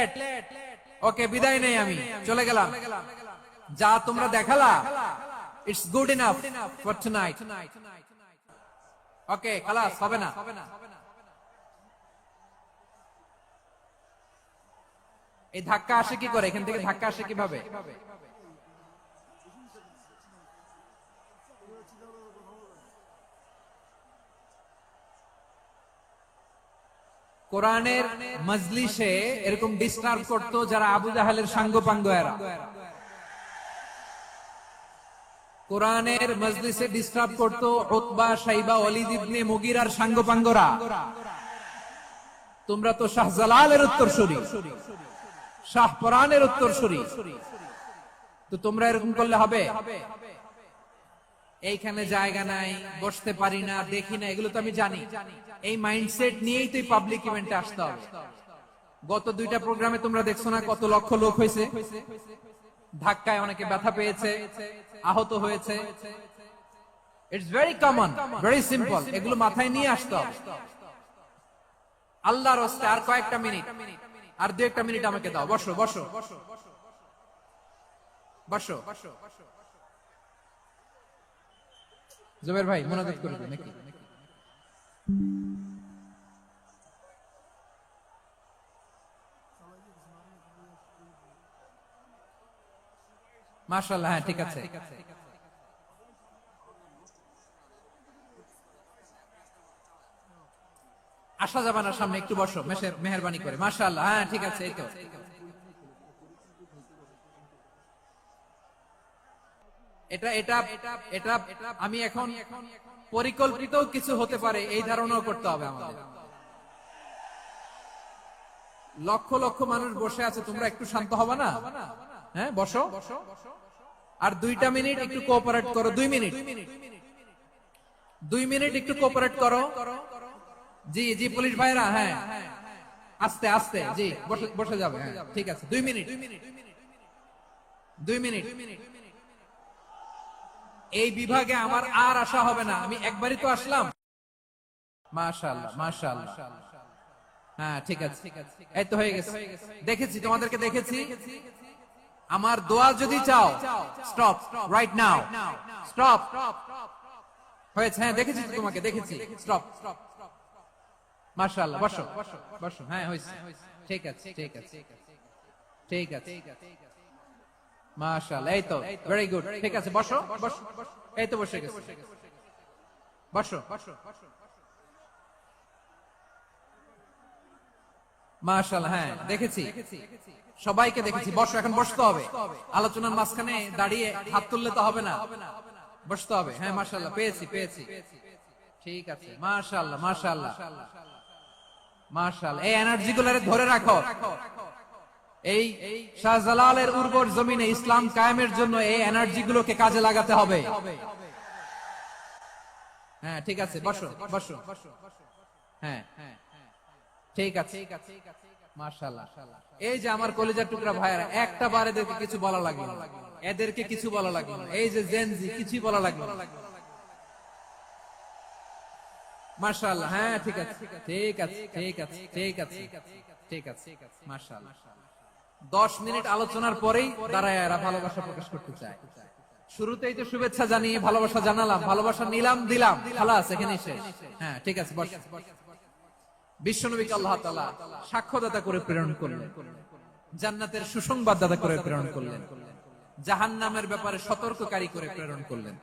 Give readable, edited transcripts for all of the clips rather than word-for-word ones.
Late. ওকে, বিদায় নেই, আমি চলে গেলাম। যা তোমরা দেখালা, it's good enough for tonight. Okay, খালাস, হবে না। এই ধাক্কা আসে কি করে? এখান থেকে ধাক্কা আসে কিভাবে? কোরআনের মজলিসে এরকম ডিস্টার্ব করতো যারা আবু জাহেলের সাঙ্গপাঙ্গ এরা। কোরআনের মজলিসে ডিস্টার্ব করতো উতবা, শাইবা, ওয়ালিদ ইবনে মুগিরার সাঙ্গপাঙ্গরা। তোমরা তো শাহজালালের উত্তরসূরি, শাহপরানের উত্তরসূরি, তো তোমরা এরকম করলে হবে? এইখানে জায়গা নাই, বসতে পারি না, দেখি না, এগুলো তো আমি জানি। এই মাইন্ডসেট নিয়েই তো পাবলিক ইভেন্টে আসতে হবে। গত 2টা প্রোগ্রামে তোমরা দেখছো না কত লক্ষ লোক হয়েছে? ধাক্কায় অনেকে ব্যথা পেয়েছে, আহত হয়েছে। It's very common, very simple. এগুলো মাথায় নিয়ে আসতে হবে। আল্লাহর রাস্তে আর কয়েকটা মিনিট, আর 2-1টা মিনিট আমাকে দাও। বসো বসো বসো। জুবের ভাই মোনাজাত করে দিন নাকি? মাশাআল্লাহ, হ্যাঁ ঠিক আছে। আসা যাবে না সামনে, একটু বসো মেহেরবানি করে। মাশাআল্লাহ, হ্যাঁ ঠিক আছে। এই তো এটা এটা এটা আমি এখন পরিকল্পিত কিছু হতে পারে এই ধারণাও করতে হবে আমাদের। লক্ষ লক্ষ মানুষ বসে আছে, তোমরা একটু শান্ত হবে না? হ্যাঁ বসো। আর 2টা মিনিট একটু কোঅপারেট করো। 2 মিনিট, 2 মিনিট একটু কোঅপারেট করো। জি জি পুলিশ ভাইরা, হ্যাঁ আস্তে আস্তে, জি বসে যাবে, হ্যাঁ ঠিক আছে। 2 মিনিট, 2 মিনিট। এই বিভাগে আমার আর আসা হবে না, আমি একবারই তো আসলাম। মাশাআল্লাহ মাশাআল্লাহ, হ্যাঁ ঠিক আছে। এই তো হয়ে গেছে, দেখেছি তোমাদেরকে, দেখেছি। আমার দোয়া যদি চাও, স্টপ রাইট নাও, স্টপ। হয়েছে, হ্যাঁ দেখেছি তো তোমাকে, দেখেছি। স্টপ। মাশাআল্লাহ, বসো বসো। হ্যাঁ হয়েছে, ঠিক আছে ঠিক আছে ঠিক আছে। মাশাআল্লাহ, এই তো ভেরি গুড, ঠিক আছে। বসো বসো, এই তো বসে গেছে, বসো। মাশাআল্লাহ, হ্যাঁ দেখেছি, সবাইকে দেখেছি। বসো, এখন বসতে হবে। আলোচনার মাঝখানে দাঁড়িয়ে হাত তুললে তো হবে না, বসতে হবে। হ্যাঁ মাশাআল্লাহ, পেয়েছি পেয়েছি, ঠিক আছে। মাশাআল্লাহ মাশাআল্লাহ মাশাআল্লাহ, এই এনার্জি গুলারে ধরে রাখো। এই শাহজালালের উর্বর জমিনে ইসলাম কায়েমের জন্য এই এনার্জি গুলোকে কাজে লাগাতে হবে। হ্যাঁ ঠিক আছে, বসো বসো, হ্যাঁ ঠিক আছে। মাশাআল্লাহ, এই যে আমার কলিজার টুকরা ভাইয়েরা, একটা বার এদেরকে কিছু বলা লাগলো না, এদেরকে কিছু বলা লাগলো না। এই যে জেনজি, কিছুই বলা লাগলো না। মাশাআল্লাহ, হ্যাঁ ঠিক আছে ঠিক আছে ঠিক আছে ঠিক আছে ঠিক আছে। মাশাআল্লাহ, 10 মিনিট আলোচনার পরেই দাঁড়ায় এরা ভালোবাসা প্রকাশ করতে চায়। শুরুতেই তো শুভেচ্ছা জানিয়ে ভালোবাসা জানালাম, ভালোবাসা নিলাম, দিলাম, খালাস, এখানেই শেষ। হ্যাঁ ঠিক আছে, বস। বিশ্বনবীকে আল্লাহ তাআলা সাক্ষ্যদাতা করে প্রেরণ করলেন, জান্নাতের সুসংবাদদাতা করে প্রেরণ করলেন, জাহান্নামের ব্যাপারে সতর্ককারী করে প্রেরণ করলেন।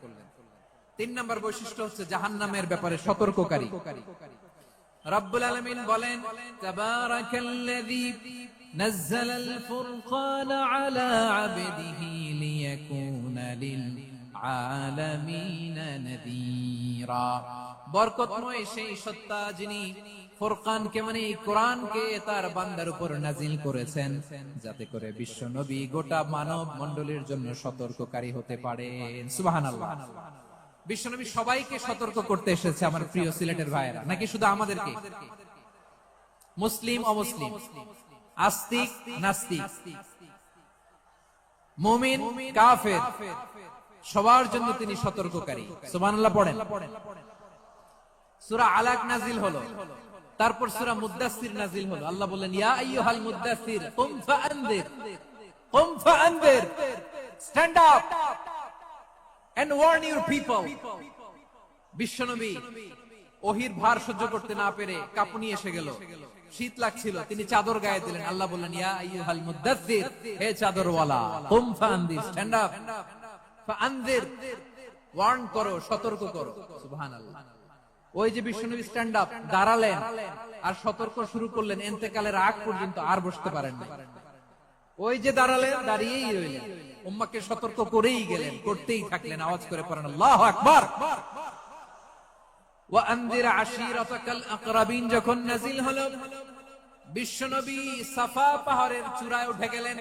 3 নম্বর বৈশিষ্ট্য হচ্ছে জাহান্নামের ব্যাপারে সতর্ককারী। রব্বুল আলামিন বলেন, তাবারাকাল্লাযী নাযালাল ফুরকানা আলা আবদিহি লিয়াকুনা লিল আলামিনা নাযীরা। বরকতময় সেই সত্তা যিনি ফুরকানকে মানে কোরআনকে তার বান্দার উপর নাজিল করেছেন, যাতে করে বিশ্ব নবী গোটা মানব মণ্ডলীর জন্য সতর্ককারী হতে পারেন। সুবহানাল্লাহ। বিশ্বনবী সবাইকে সতর্ক করতে এসেছে, আমার প্রিয় সিলেটের ভাইয়েরা, নাকি শুধু আমাদেরকে? মুসলিম অমুসলিম, আস্তিক নাস্তিক, মুমিন কাফের, সবার জন্য তিনি সতর্ককারী। সুবহানাল্লাহ পড়েন। সূরা আলাক নাজিল হলো, তারপর সূরা মুদ্দাসসির নাজিল হলো। আল্লাহ বললেন, ইয়া আইয়ুহাল মুদ্দাসসির কুম ফাআনদির, কুম ফাআনদির, stand up and warn your people. বিশ্বনবী ওহীর ভার সহ্য করতে না পেরে কাঁপুনি এসে গেল, শীত লাগছিল, তিনি চাদর গায়ে দিলেন। আল্লাহ বললেন, ইয়া আইয়ুহাল মুদ্দাসসির, হে চাদরওয়ালা, কুম ফাআনদির, স্ট্যান্ড আপ, ফাআনদির, ওয়ার্ন করো, সতর্ক করো। সুবহানাল্লাহ। ওই যে বিশ্বনবী স্ট্যান্ড আপ, দাঁড়ালেন আর সতর্ক শুরু করলেন, ইন্তেকালের আগ পর্যন্ত আর বসতে পারেন না। ওই যে দাঁড়ালেন, দাঁড়িয়েই রইলেন, উম্মাহকে সতর্ক করেই গেলেন, করতেই থাকলেন। আওয়াজ করে পড়েন আল্লাহু আকবার। ওয়া আনদির আশীরাতাকাল আকরাবিন যখন নাজিল হলো, বিশ্বনবী সাফা পাহাড়ের চূড়ায় উঠে গেলেন,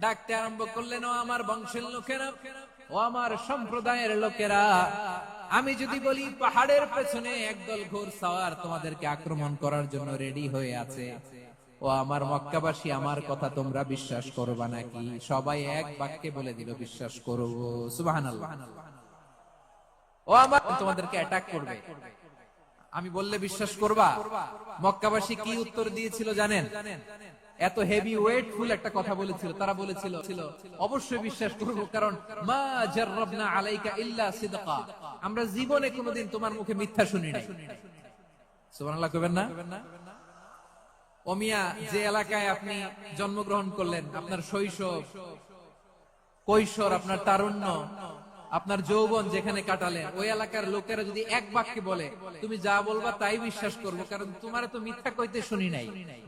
ডাকতে আরম্ভ করলেন, ও আমার বংশের লোকেরা, ও আমার সম্প্রদায়ের লোকেরা, আমি যদি বলি পাহাড়ের পেছনে একদল ঘোড়সাওয়ার তোমাদেরকে আক্রমণ করার জন্য রেডি হয়ে আছে, ও আমার মক্কাবাসী, আমার কথা তোমরা বিশ্বাস করবা নাকি? সবাই এক বাক্যে বলে দিল, বিশ্বাস করব। সুবহানাল্লাহ। ও আমার, তোমাদেরকে অ্যাটাক করবে, আমি বললে বিশ্বাস করবা? মক্কাবাসী কি উত্তর দিয়েছিল জানেন? এত হেভি ওয়েটফুল একটা কথা বলেছিল। তারা বলেছিল, অবশ্যই বিশ্বাস করব, কারণ মা জাররাবনা আলাইকা ইল্লা সিদকা, আমরা জীবনে কোনোদিন তোমার মুখে মিথ্যা শুনি নাই। সুবহানাল্লাহ কইবেন না? ও মিয়া, যে এলাকায় আপনি জন্মগ্রহণ করলেন, আপনার শৈশব, কৈশোর, আপনার তারুণ্য, আপনার যৌবন যেখানে কাটালেন, ওই এলাকার লোকেরা যদি এক বাক্যে বলে তুমি যা বলবা তাই বিশ্বাস করব, কারণ তোমার তো মিথ্যা কইতে শুনি নাই।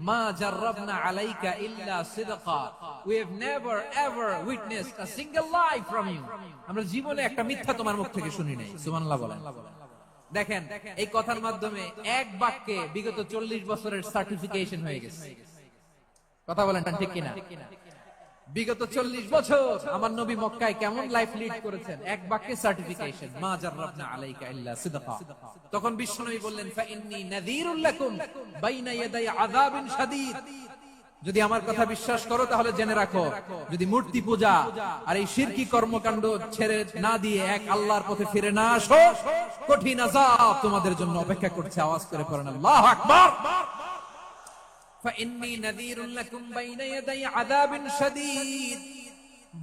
মা জাররাবনা আলাইকা ইল্লা সিদকা, we have never ever witnessed a single lie from you, আমরা জীবনে একটা মিথ্যা তোমার মুখ থেকে শুনি নাই। সুবহানাল্লাহ বলেন। দেখেন, এই কথার মাধ্যমে এক বাক্যে বিগত 40 বছরের সার্টিফিকেশন হয়ে গেছে। কথা বলেন ঠিক কিনা? বিগত 40 বছর আমার নবী মক্কায় কেমন লাইফ লিড করেছেন, এক বাক্যে সার্টিফিকেশন, মা জাররাবনা আলাইকা ইল্লা সিদকা। তখন বিশ্বনবী বললেন, ফা ইন্নী নাযীরুল লাকুম বাইনা ইয়াদাই আযাবিন শাদীদ, যদি আমার কথা বিশ্বাস করো তাহলে জেনে রাখো, যদি মূর্তি পূজা আর এই শিরকি কর্মকাণ্ড ছেড়ে না দিয়ে এক আল্লাহর পথে ফিরে না আসো, কঠিন আযাব তোমাদের জন্য অপেক্ষা করছে। আওয়াজ করে পড়েন আল্লাহু আকবার। ফাইন্নী নাযীরুল লাকুম বাইনা ইয়াদাই আযাবিন শাদীদ,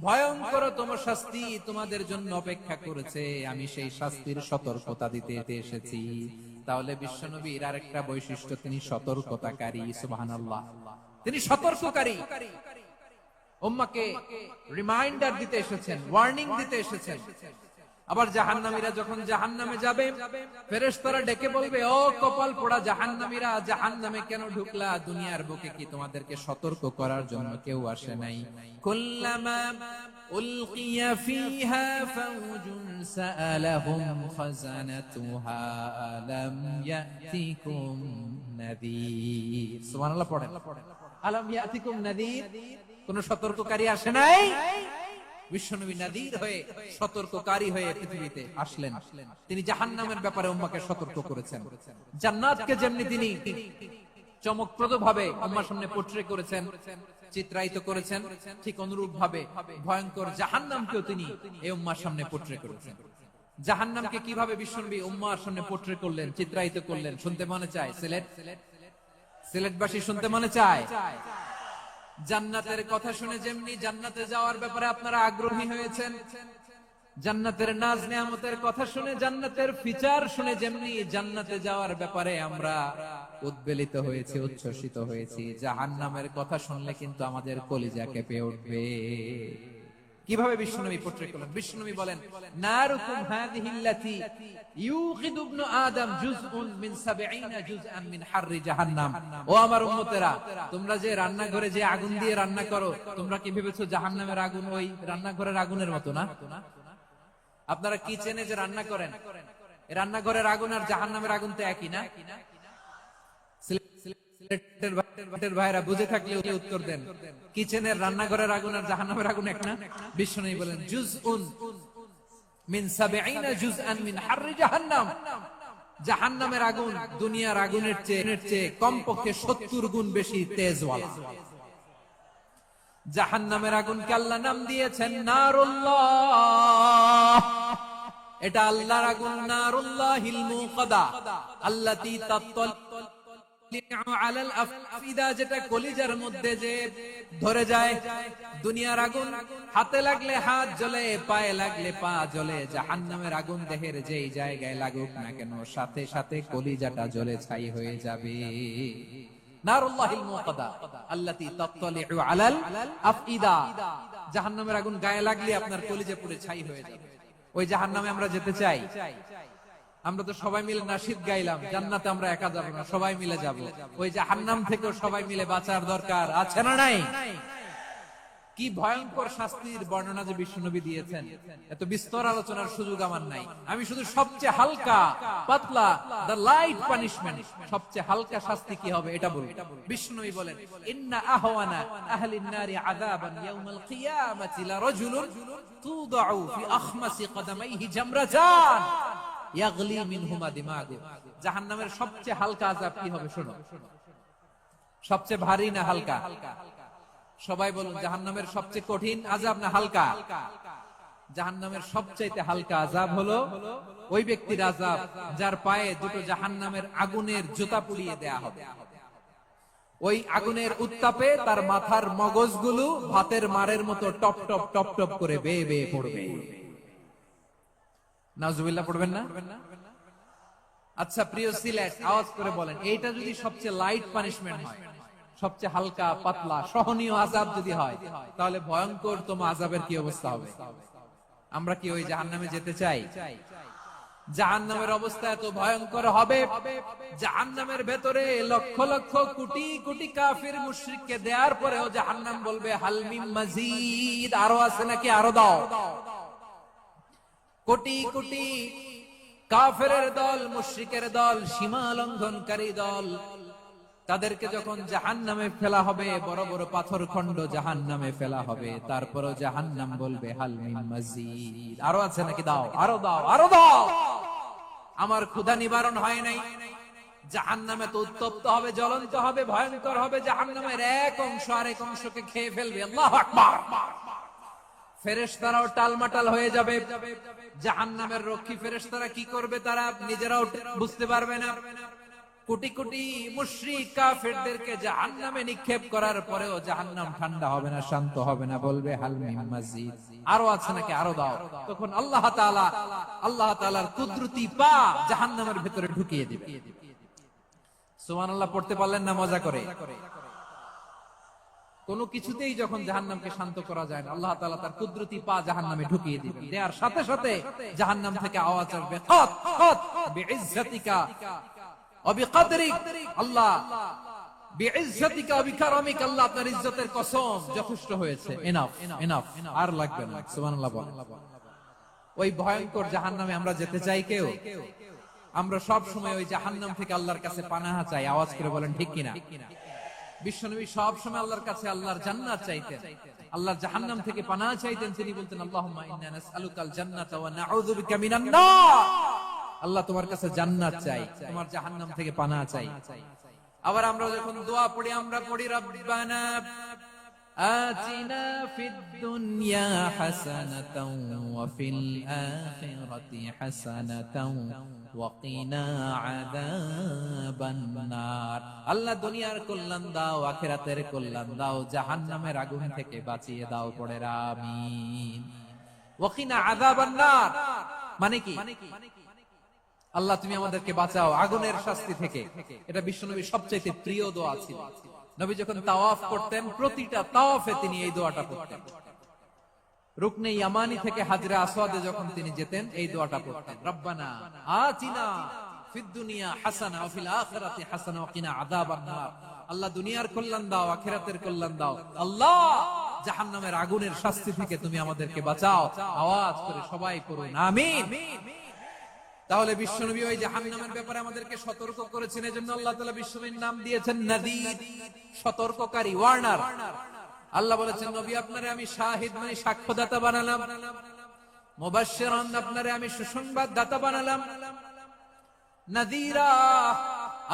ভয়ঙ্কর তোমার শাস্তি তোমাদের জন্য অপেক্ষা করেছে, আমি সেই শাস্তির সতর্কতা দিতে এসেছি। তাহলে বিশ্বনবীর আরেকটা বৈশিষ্ট্য, তিনি সতর্কতাকারী। সুবহানাল্লাহ, তিনি সতর্ককারী। উম্মাহকে রিমাইন্ডার দিতে এসেছেন, ওয়ার্নিং দিতে এসেছেন। আবার জাহান্নামীরা যখন জাহান্নামে যাবে, ফেরেশতারা ডেকে বলবে, ও কপাল পোড়া জাহান্নামীরা, জাহান্নামে কেন ঢুকলা? দুনিয়ার বুকে কি তোমাদেরকে সতর্ক করার জন্য কেউ আসে নাই? কুল্লামা উলকিয়া ফিহা ফাওজুন সাআলাহুম খাজানাতুহা আলাম ইয়াতিকুম নাযীর। সুবহানাল্লাহ পড়েন। আলাম ইয়াতিকুম নাযীর, কোন সতর্ককারী আসে নাই? বিশ্বনবী নাযীর হয়ে, সতর্ককারী হয়ে পৃথিবীতে আসলেন। তিনি জাহান্নামের ব্যাপারে উম্মাহকে সতর্ক করেছেন। জান্নাতকে যেমনি তিনি চমকপ্রদ ভাবে উম্মাহর সামনে পোট্রে করেছেন, চিত্রায়িত করেছেন, ঠিক অনুরূপ ভাবে ভয়ঙ্কর জাহান্নামকেও তিনি এই উম্মাহর সামনে পোট্রে করেছেন। জাহান্নামকে কিভাবে বিশ্বনবী উম্মাহর সামনে পোট্রে করলেন, চিত্রায়িত করলেন, শুনতে মনে চায়? সিলেটবাসী শুনতে মনে চায়? জান্নাতের কথা শুনে যেমনি জান্নাতে যাওয়ার ব্যাপারে আপনারা আগ্রহী হয়েছেন, জান্নাতের নাজ নেয়ামতের কথা শুনে, জান্নাতের ফিচার শুনে যেমনি জান্নাতে যাওয়ার ব্যাপারে আমরা উদ্বেলিত হয়েছি, উচ্ছ্বসিত হয়েছি, জাহান্নামের কথা শুনলে কিন্তু আমাদের কলিজা কেঁপে উঠবে। কিভাবে বিশ্বনবী পোট্রে করলেন? বিশ্বনবী বলেন, নারুকুম হাযিহিল্লাতী ইউকিদু ইবনু আদম জুজউন মিন 70 জুজআন মিন হাররি জাহান্নাম। ও আমার উম্মতেরা, তোমরা যে রান্নাঘরে যে আগুন দিয়ে রান্না করো, তোমরা কি ভেবেছো জাহান্নামের আগুন ওই রান্নাঘরের আগুনের মতো না? আপনারা কিচেনে যে রান্না করেন, এই রান্নাঘরের আগুন আর জাহান্নামের আগুন তো একই না? সিলেটের ভাইরা বুঝে থাকলে উত্তর দেন, কিচেনের রান্নাঘরের আগুন আর জাহান্নামের আগুন এক না? বিশ্বনবী বলেন, জুজউন মিন 70 জুজআন মিন হাররি জাহান্নাম, জাহান্নামের আগুন দুনিয়ার আগুনের চেয়ে কমপক্ষে 70 গুণ বেশি তেজওয়ালা। জাহান্নামের আগুনকে আল্লাহ নাম দিয়েছেন নারুল্লাহ। এটা আল্লাহর আগুন, নারুল্লাহিল মুকাদা আল্লাতী আলাল আফিদা, যেটা কলিজার মধ্যে যে ধরে যায়। দুনিয়ার আগুন হাতে লাগলে হাত জ্বলে, পায়ে লাগলে পা জ্বলে। জাহান্নামের আগুন দেহের যেই জায়গায় লাগুক না কেন, সাথে সাথে কলিজাটা জ্বলে ছাই হয়ে যাবে। নারুল্লাহিল মুকাদা আল্লাতী তাত্তালিউ আলাল আফইদা, জাহান্নামের আগুন গায়ে লাগলে আপনার কলিজা পুড়ে ছাই হয়ে যাবে। ওই জাহান্নামে আমরা যেতে চাই? আমরা তো সবাই মিলে নাশিদ গাইলাম, জান্নাতে আমরা একা যাব না, সবাই মিলে যাব। ওই জাহান্নাম থেকেও সবাই মিলে বাঁচার দরকার আছে না নাই? কি ভয়ঙ্কর শাস্তির বর্ণনা যে বিশ্বনবী দিয়েছেন, এত বিস্তর আলোচনার সুযোগ আমার নাই। আমি শুধু সবচেয়ে হালকা পাতলা, দ্য লাইট পানিশমেন্ট, সবচেয়ে হালকা শাস্তি কি হবে এটা বলবো। বিশ্বনবী বলেন, ইন্না আহওয়ানা আহলিন নারি আযাবান ইয়াউমাল কিয়ামাতি লারাজুলুন তুদাউ ফি আখমাসি কদামাইহি জামরাতান ইয়াগলি মিনহুমা দিমাগু। জাহান্নামের সবচেয়ে হালকা আযাব কি হবে শোনো। সবচেয়ে ভারী না হালকা? সবাই বলুন, জাহান্নামের সবচেয়ে কঠিন আযাব না হালকা? জাহান্নামের সবচাইতে হালকা আযাব হলো ওই ব্যক্তির আযাব যার পায়ে দুটো জাহান্নামের আগুনের জুতা পুড়িয়ে দেয়া হবে। ওই আগুনের উত্তাপে তার মাথার মগজগুলো ভাতের মারের মতো টপ টপ টপ টপ করে বেয়ে বেয়ে পড়বে। নাউজুবিল্লাহ পড়বেন না? আচ্ছা প্রিয় সিলেট, আওয়াজ করে বলেন, এইটা যদি সবচেয়ে লাইট পানিশমেন্ট হয়, সবচেয়ে হালকা পাতলা সহনীয় আযাব যদি হয়, তাহলে ভয়ঙ্কর তোমা আযাবের কি অবস্থা হবে? আমরা কি ওই জাহান্নামে যেতে চাই? জাহান্নামের অবস্থা এত ভয়ঙ্কর হবে, জাহান্নামের ভেতরে লক্ষ লক্ষ কোটি কোটি কাফির মুশরিককে দেওয়ার পরেও জাহান্নাম বলবে হাল মিন মাজিদ, আরো আছে নাকি, আরো দাও। কোটি কোটি কাফেরের দল, মুশরিকের দল, সীমা লঙ্ঘনকারী দল, তাদেরকে যখন জাহান্নামে ফেলা হবে, বড় বড় পাথর খণ্ড জাহান্নামে ফেলা হবে, তারপরও জাহান্নাম বলবে হাল মিন মাজিদ, আরো আছে নাকি, দাও, আরো দাও, আরো দাও। আমার ক্ষুধা নিবারণ হয় নাই। জাহান্নামে তো উত্তপ্ত হবে, জ্বলন্ত হবে, ভয়ঙ্কর হবে। জাহান্নামের এক অংশ আরেক অংশকে খেয়ে ফেলবে। আল্লাহু আকবার। ফেরেশতারাও টালমাটাল হয়ে যাবে। জাহান্নামের রক্ষী ফেরেশতারা কি করবে তারা নিজেরাও বুঝতে পারবে না। কোটি কোটি মুশরিক কাফেরদেরকে জাহান্নামে নিক্ষেপ করার পরেও জাহান্নাম ঠান্ডা হবে না, শান্ত হবে না, বলবে হাল মিন মাজিদ, আরো আছে নাকি, আরো দাও। তখন আল্লাহ তাআলার কুদরতি পা জাহান্নামের ভিতরে ঢুকিয়ে দিবে। সুবহানাল্লাহ পড়তে পারলেন না মজা করে? কোনো কিছুতেই যখন জাহান্নামকে শান্ত করা যায় না, আল্লাহ তাআলা তার কুদরতি পা জাহান্নামে ঢুকিয়ে দিবেন। দেয়ার সাথে সাথে জাহান্নাম থেকে আওয়াজ আসবে, খাত খাত বিইজ্জাতিকা ওয়া বিকদরিক, আল্লাহ বিইজ্জাতিকা ওয়া বিকারামিক, আল্লাহ আপনার ইজ্জতের কসম, যথেষ্ট হয়েছে, এনাফ এনাফ, আর লাগবে না। সুবহানাল্লাহ বলেন। ওই ভয়ঙ্কর জাহান্নামে আমরা যেতে চাই কেউ? আমরা সব সময় ওই জাহান্নাম থেকে আল্লাহর কাছে পানাহ চাই। আওয়াজ করে বলেন ঠিক কিনা? বিশ্বনবী সব সময় আল্লাহর কাছে আল্লাহর জান্নাত চাইতেন, আল্লাহর জাহান্নাম থেকে পানাহ চাইতেন। তিনি বলতেন, আল্লাহুম্মা ইন্না নাসআলুকাল জান্নাতা ওয়া নাউযু বিকা মিনান নার, আল্লাহ তোমার কাছে জান্নাত চাই, তোমার জাহান্নাম থেকে পানাহ চাই। আবার আমরা যখন দোয়া পড়ি, আমরা পড়ি রব্বানা আতিনা ফিদ দুনিয়া হাসানাতাও ওয়া ফিল আখিরাতি হাসানাতাও ওয়া কিনা আযাবান নার। আল্লাহ দুনিয়ার কল্যাণ দাও, আখিরাতের কল্যাণ দাও, জাহান্নামের আগুন থেকে বাঁচিয়ে দাও, পড়ে আমিন। ওয়া কিনা আযাবান নার মানে কি? আল্লাহ তুমি আমাদেরকে বাঁচাও আগুনের শাস্তি থেকে। এটা বিশ্বনবীর সবচেয়ে প্রিয় দোয়া ছিল। নবী যখন তাওয়াফ করতেন, প্রতিটা তাওয়াফে তিনি এই দোয়াটা পড়তেন। রুকনে ইয়ামানি থেকে হাজরে আসওয়াদে যখন তিনি যেতেন, এই দোয়াটা পড়তেন, রব্বানা আতিনা ফিদ দুনিয়া হাসানা ওয়া ফিল আখিরাতি হাসানা ওয়া কিনা আযাবান নার। আল্লাহ দুনিয়ার কল্যাণ দাও, আখিরাতের কল্যাণ দাও, আল্লাহ জাহান্নামের আগুনের শাস্তি থেকে তুমি আমাদেরকে বাঁচাও। আওয়াজ করে সবাই পড়ুন আমিন। তাহলে বিশ্বনবী ওই জাহান্নামের ব্যাপারে আমাদেরকে সতর্ক করেছেন। এজন্য আল্লাহ তাআলা বিশ্বনবীর নাম দিয়েছেন নাযীর, সতর্ককারী, ওয়ার্নার। আল্লাহ বলেছেন, নবী আপনারে আমি শাহিদ মানে সাক্ষ্যদাতা বানালাম, মুবাশশিরান আপনারে আমি সুসংবাদদাতা বানালাম, নাযীরা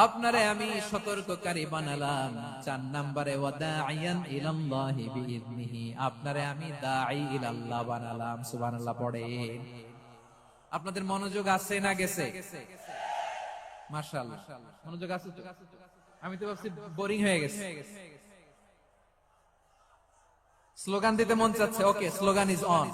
আপনারে আমি সতর্ককারী বানালাম। 4 নম্বরে ওয়া দাঈয়ান ইলাল্লাহি বিইذনিহি, আপনারে আমি দাঈ ইলাল্লাহ বানালাম। সুবহানাল্লাহ পড়েন। আপনাদের মনোযোগ আছে না গেছে? মাশাআল্লাহ, মনোযোগ আছে তো? আমি তো ভাবছি বোরিং হয়ে গেছে। স্লোগান দিতে মন চাচ্ছে। ওকে, স্লোগান ইজ অন।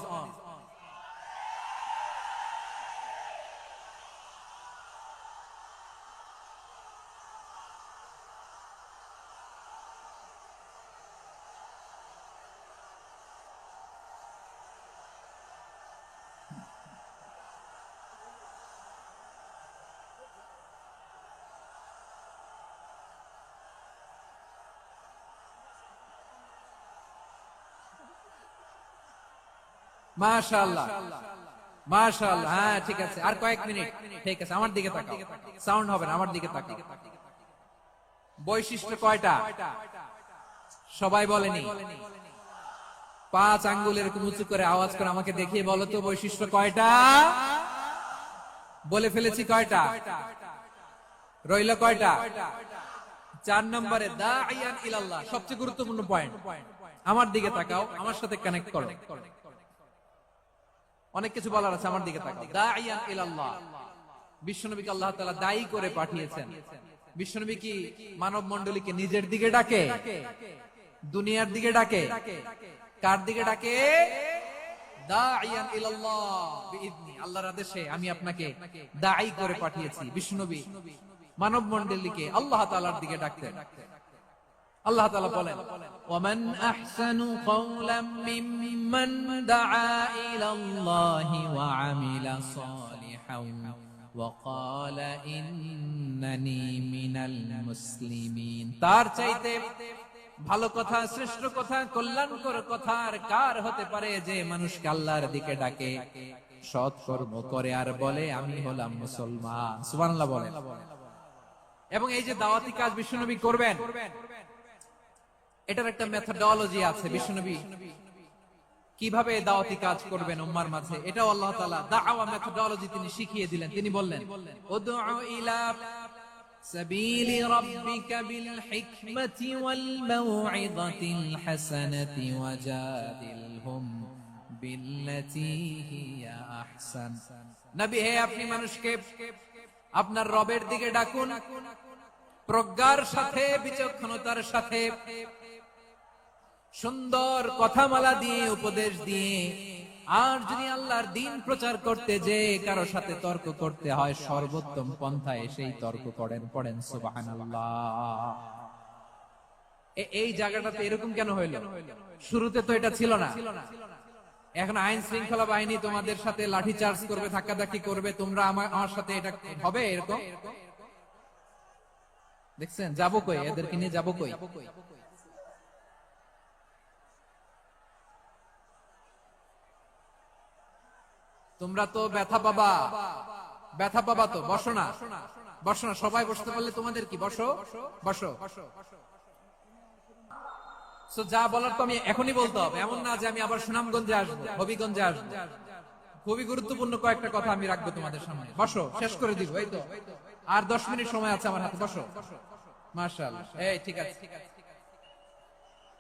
মাশাআল্লাহ, মাশাআল্লাহ। হ্যাঁ, ঠিক আছে, আর কয়েক মিনিট। ঠিক আছে, আমার দিকে তাকাও, সাউন্ড হবে না, আমার দিকে তাকাও। বৈশিষ্ট্য কয়টা সবাই বলেনি? 5 আঙ্গুল এরকম উঁচু করে আওয়াজ করে আমাকে দেখিয়ে বলো তো বৈশিষ্ট্য কয়টা? বলে ফেলেছি কয়টা? রইল কয়টা? 4 নম্বরে দাঈয়ান ইলাল্লাহ, সবচেয়ে গুরুত্বপূর্ণ পয়েন্ট। আমার দিকে তাকাও, আমার সাথে কানেক্ট করো। অনেক কিছু বলার আছে, আমার দিকে তাকাও। দাঈয়ান ইলাল্লাহ, বিশ্বনবীকে আল্লাহ তাআলা দায়ী করে পাঠিয়েছেন। বিশ্বনবী কি মানব মণ্ডলীকে নিজের দিকে ডাকে? দুনিয়ার দিকে ডাকে? কার দিকে ডাকে? দাঈয়ান ইলাল্লাহ বিইذনি, আল্লাহর আদেশে আমি আপনাকে দায়ী করে পাঠিয়েছি। বিশ্বনবী মানব মণ্ডলীকে আল্লাহ তাআলার দিকে ডাকতেন। আল্লাহ তাআলা বলেন, ওয়ামান আহসানু কওলাম মিম্মান দাআ ইলাল্লাহি ওয়া আমিলা সালিহান ওয়া ক্বালা ইন্নানি মিনাল মুসলিমিন। তার চাইতে ভালো কথা, শ্রেষ্ঠ কথা, কল্যাণকর কথা আর কার হতে পারে যে মানুষকে আল্লাহর দিকে ডাকে, সৎ কর্ম করে আর বলে আমি হলাম মুসলমান। সুবহানাল্লাহ বলেন। এবং এই যে দাওয়াতি কাজ বিশ্বনবী করবেন, এটার একটা মেথডোলজি আছে। বিশ্বনবী কিভাবে দাওয়াতি কাজ করবেন উম্মার মাঝে, এটাও আল্লাহ তাআলা দাওয়া মেথডোলজি তিনি শিখিয়ে দিলেন। তিনি বললেন, উদউ ইলা সাবিলি রাব্বিকা বিল হিকমাতি ওয়াল মাউইযাতিল হাসানাতি ওয়াজাদিলহুম বিল্লাতী হিয়া আহসান। নবী হে, আপনি মানুষকে আপনার রবের দিকে ডাকুন, প্রজ্ঞার সাথে, বিচক্ষণতার সাথে, সুন্দর কথামালা দিয়ে, উপদেশ দিয়ে। আর যদি আল্লাহর দ্বীন প্রচার করতে যে কারো সাথে তর্ক করতে হয়, সর্বোত্তম পন্থায় সেই তর্ক করেন। পড়েন সুবহানাল্লাহ। এই জায়গাটাতে এরকম কেন হইল? শুরুতে তো এটা ছিল না। এখন আইন শৃঙ্খলা বাহিনী তোমাদের সাথে লাঠি চার্জ করবে, ধাক্কাধাক্কি করবে, তোমরা আমার সাথে এটা হবে এরকম? দেখছেন, যাবো কই? এদেরকে নিয়ে যাবো কই? তোমরা তো ব্যথা পাবা, ব্যথা পাবা তো। বসো না, বসো না, সবাই বসতে পারলে তোমাদের কি? বসো, বসো। যা বলার তো আমি এখনই বলতে হবে, এমন না যে আমি আবার সুনামগঞ্জে আসবো, হবিগঞ্জে আসবো। খুবই গুরুত্বপূর্ণ কয়েকটা কথা আমি রাখবো তোমাদের সামনে। বসো, শেষ করে দিব। এই তো আর 10 মিনিট সময় আছে আমার হাতে। বসো। মাশাআল্লাহ, এই ঠিক আছে,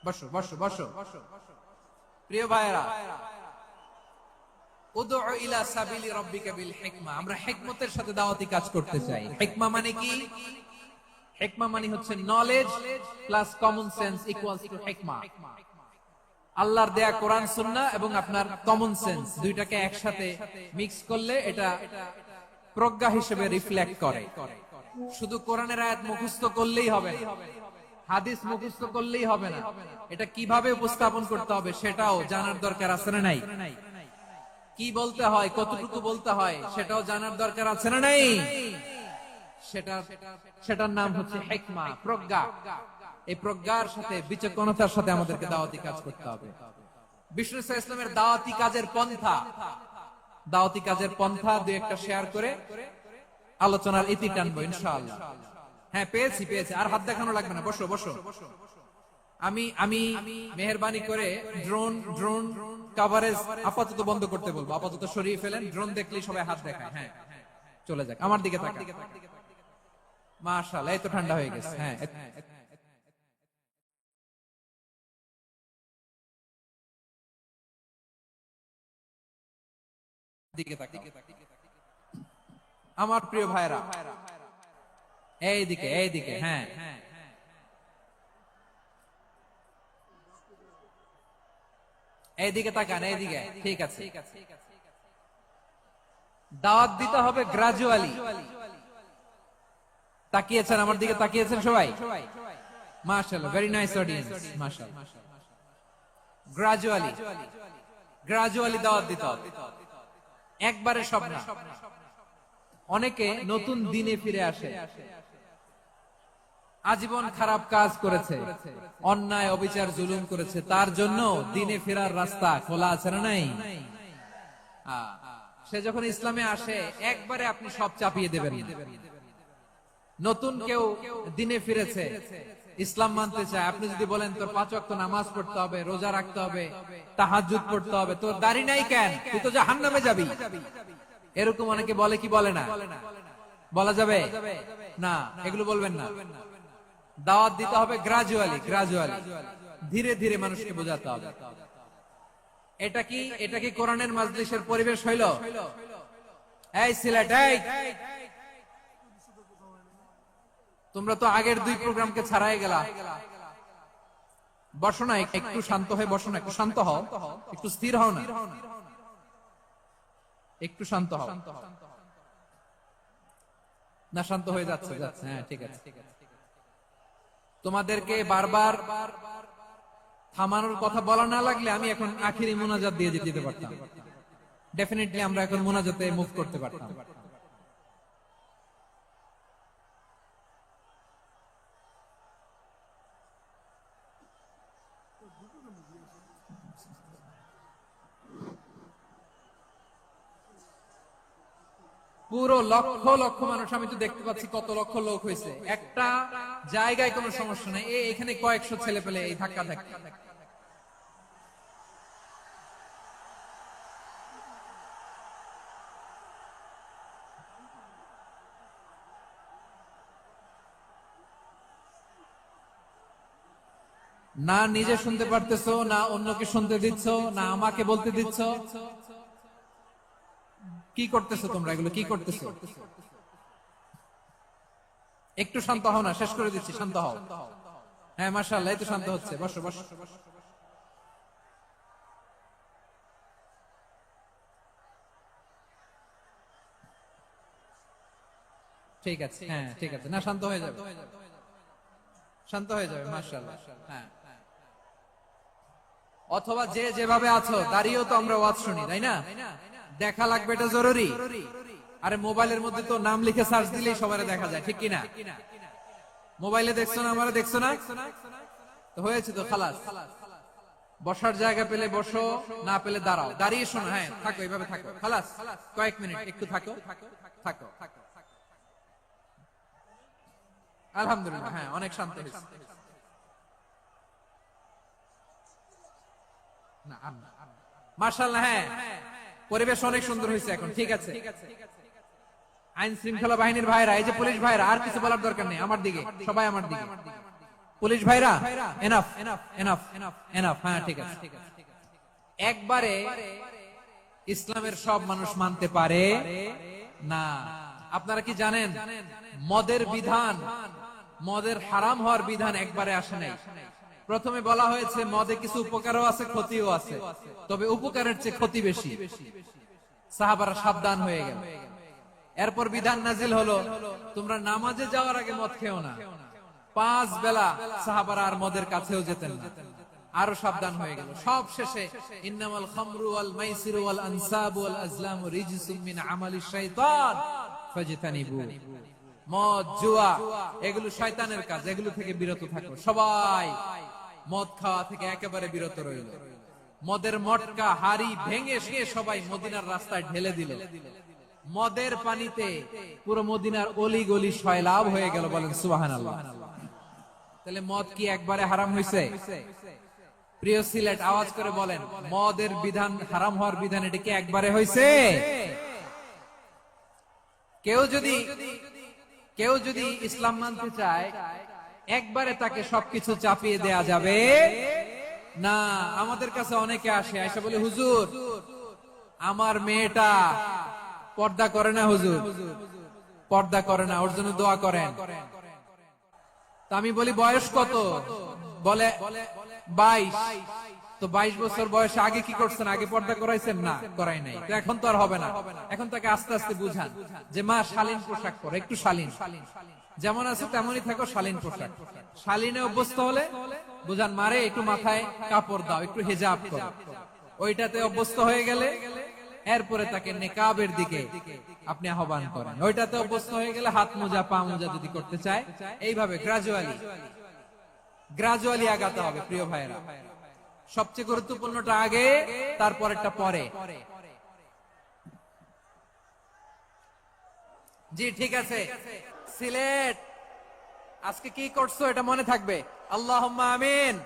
বসো বসো বসো। প্রিয় ভাইরা, উদউ ইলা সাবিলি রাব্বিকা বিল হিকমা, আমরা হিকমতের সাথে দাওয়াতি কাজ করতে চাই। হিকমা মানে কি? হিকমা মানে হচ্ছে knowledge plus common sense equals to হিকমা। আল্লাহর দেয়া কোরআন সুন্নাহ এবং আপনার কমন সেন্স দুইটাকে একসাথে মিক্স করলে এটা প্রজ্ঞা হিসেবে রিফ্লেক্ট করে। শুধু কোরআনের আয়াত মুখস্থ করলেই হবে না, হাদিস মুখস্থ করলেই হবে না, এটা কিভাবে উপস্থাপন করতে হবে সেটাও জানার দরকার আছে না নাই? কি বলতে হয়, কতটুকু বলতে হয় সেটাও জানার দরকার আছে না নাই? সেটার নাম হচ্ছে হিকমা, প্রজ্ঞা। এই প্রজ্ঞার সাথে, বিচক্ষণতার সাথে আমাদেরকে দাওয়াতি কাজ করতে হবে। বিষ্ণু ইসলামের দাওয়াতি কাজের পন্থা, দাওয়াতি কাজের পন্থা দুই একটা শেয়ার করে আলোচনার ইতি টানবো ইনশাআল্লাহ। হ্যাঁ, পেয়েছি। আর হাত দেখানো লাগবে না, বসো বসো। আমি মেহেরবানি করে ড্রোন কভারেজ আপাতত বন্ধ করতে বলবো, আপাতত সরিয়ে ফেলেন। ড্রোন দেখলেই সবাই হাত দেখায়। হ্যাঁ, চলে যাক, আমার দিকে তাকান। মাশাআল্লাহ, এই তো ঠান্ডা হয়ে গেছে। হ্যাঁ, দিকে তাকান আমার প্রিয় ভাইরা, এইদিকে। হ্যাঁ, এইদিকে তাকান, এইদিকে, ঠিক আছে। দাওয়াত দিতে হবে গ্রাজুয়ালি। তাকিয়েছেন আমার দিকে, তাকিয়েছেন সবাই? মাশাআল্লাহ, ভেরি নাইস অডিয়েন্স, মাশাআল্লাহ। গ্রাজুয়ালি, গ্রাজুয়ালি দাওয়াত দিতে হবে, একবারে সব না। অনেকে নতুন দিনে ফিরে আসে, আজীবন খারাপ কাজ করেছে, অন্যায় অবিচার জুলুম করেছে, তার জন্য দিনে ফেরার রাস্তা খোলা আছে না নাই? সে যখন ইসলামে আসে একবারে আপনি সব চাপিয়ে দেবেন। নতুন কেউ দিনে ফিরেছে, ইসলাম মানতে চায়, আপনি যদি বলেন তোর 5 ওয়াক্ত নামাজ পড়তে হবে, রোজা রাখতে হবে, তাহাজ্জুদ পড়তে হবে, তোর দাড়ি নাই কেন, তুই তো জাহান্নামে যাবি, এরকম অনেকে বলে কি বলে না? বলা যাবে না, এগুলো বলবেন না। দাওয়াত দিতে হবে গ্রাজুয়ালি, গ্রাজুয়ালি, ধীরে ধীরে মানুষকে বোঝাতে হবে। এটা কি কোরআনের মাজলিসের পরিবেশ হইল? এই সিলেট, এই তোমরা তো আগের 2 প্রোগ্রামকে ছাড়াই গেলা, বসো না, একটু শান্ত হয়ে বসো না, একটু শান্ত হও, একটু স্থির হও না, একটু শান্ত হও না। শান্ত হয়ে যাচ্ছে, যাচ্ছে, হ্যাঁ ঠিক আছে। তোমাদেরকে বারবার থামানোর কথা বলা না লাগলে আমি এখন আখিরি মুনাজাত দিয়ে দিতে পারতাম, ডেফিনেটলি আমরা এখন মুনাজাতে মুভ করতে পারতাম। পুরো লক্ষ লক্ষ মানুষ, আমি তো দেখতে পাচ্ছি কত লক্ষ লোক হয়েছে, একটা জায়গায় কোনো সমস্যা নাই, এখানে কয়েকশো ছেলে পেলে এই ধাক্কা ধাক্কা। না নিজে শুনতে পারতেছো, না অন্যকে শুনতে দিচ্ছ, না আমাকে বলতে দিচ্ছ, কি করতেছো তোমরা? এগুলো কি করতেছো? একটু শান্ত হও না, শেষ করে দিচ্ছি, শান্ত হও। হ্যাঁ মাশাআল্লাহ, এই তো শান্ত হচ্ছে, বসো বসো। ঠিক আছে, হ্যাঁ ঠিক আছে, না শান্ত হয়ে যাবে, শান্ত হয়ে যাবে, মাশাআল্লাহ। হ্যাঁ, অথবা যে যেভাবে আছো দাঁড়িয়েও তো আমরা ওয়াজ শুনি, তাই না? দেখা লাগবে, এটা জরুরি। আরে মোবাইলের মধ্যে তো নাম লিখে সার্চ দিলেই সবার দেখা যায়, ঠিক কিনা? মোবাইলে দেখছো না, আমারে দেখছো না, তো হয়েছে তো, খালাস। বসার জায়গা পেলে বসো, না পেলে দাঁড়াও, দাঁড়িয়ে শোনো, হ্যাঁ থাকো, এইভাবে থাকো, খালাস, কয়েক মিনিট একটু থাকো, থাকো। আলহামদুলিল্লাহ, হ্যাঁ অনেক শান্ত হয়েছে। মাশাআল্লাহ, হ্যাঁ পরিবেশ অনেক সুন্দর হয়েছে এখন, ঠিক আছে। আইন শৃঙ্খলা বাহিনীর ভাইরা, এই যে পুলিশ ভাইরা, আর কিছু বলার দরকার নেই, আমার দিকে সবাই, আমার দিকে। পুলিশ ভাইরা এনাফ, এনাফ, এনাফ, হ্যাঁ ঠিক আছে। একবারে ইসলামের সব মানুষ মানতে পারে না। আপনারা কি জানেন মদের বিধান, মদের হারাম হওয়ার বিধান একবারে আসে নাই। প্রথমে বলা হয়েছে মদে কিছু উপকারও আছে, ক্ষতিও আছে, তবে উপকারের চেয়ে ক্ষতি বেশি। সাহাবারা সাবধান হয়ে গেল। এরপর বিধান নাজিল হলো, তোমরা নামাজে যাওয়ার আগে মদ খেও না। 5 বেলা সাহাবারা আর মদের কাছেও যেতেন না, আরো সাবধান হয়ে গেল। সব শেষে ইন্নামাল খামরু ওয়াল মাইসিরু ওয়াল আনসাবু ওয়াল আজলামু রিজসুম মিন আমালিশ শাইতান ফাজতানিবু। মদ, জুয়া এগুলো শয়তানের কাজ, এগুলো থেকে বিরত থাকো। সবাই মদ খাওয়া থেকে একেবারে বিরত রইল। মদের মটকা হাড়ি ভেঙে সবাই মদিনার রাস্তায় ঢেলে দিল। মদের পানিতে পুরো মদিনার অলি গলি সয়লাভ হয়ে গেল, বলেন সুবহানাল্লাহ। তাহলে মদ কি একবারে হারাম হয়েছে? প্রিয় সিলেট, আওয়াজ করে বলেন, মদের বিধান, হারাম হওয়ার বিধান এটা কি একবারে হয়েছে? কেউ যদি ইসলাম মানতে চায় একবারে তাকে সবকিছু চাপিয়ে দেয়া যাবে না। আমাদের কাছে অনেকে আসে, এসে বলে হুজুর আমার মেয়েটা পর্দা করে না, হুজুর পর্দা করে না, ওর জন্য দোয়া করেন। তা আমি বলি বয়স কত? বলে 22। তো তো 22 বছর বয়সে আগে কি করছেন? আগে পর্দা করাইছেন? না, করাই নাই। তো এখন তো আর হবে না। এখন তাকে আস্তে আস্তে বুঝান যে মা শালীন পোশাক পরো, একটু শালীন, যেমন আছে তেমনই থাকো, শালীন পোশাক। শালীনে অভ্যস্ত হলে বুঝান মারে একটু মাথায় কাপড় দাও, একটু হিজাব করো। ওইটাতে অভ্যস্ত হয়ে গেলে এরপরে তাকে নেকাবের দিকে আপনি আহ্বান করেন। ওইটাতে অভ্যস্ত হয়ে গেলে হাত মোজা, পা মোজা যদি করতে চায়, এইভাবে গ্রাজুয়ালি আগাতে হবে। প্রিয় ভাইয়েরা, সবচেয়ে গুরুত্বপূর্ণটা আগে, তারপরেরটা পরে। জি ঠিক আছে। সিলেট আজকে কি করছো এটা মনে থাকবে। আল্লাহুম্মা আমিন।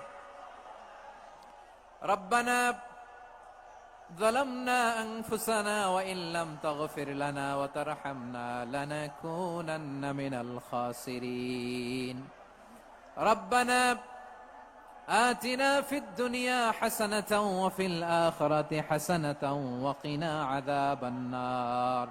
রব্বানা ظلمنا أنفسنا وإن لم تغفر لنا وترحمنا لنكونن من الخاسرين. ربنا آتنا في الدنيا حسنة وفي الآخرة حسنة وقنا عذاب النار.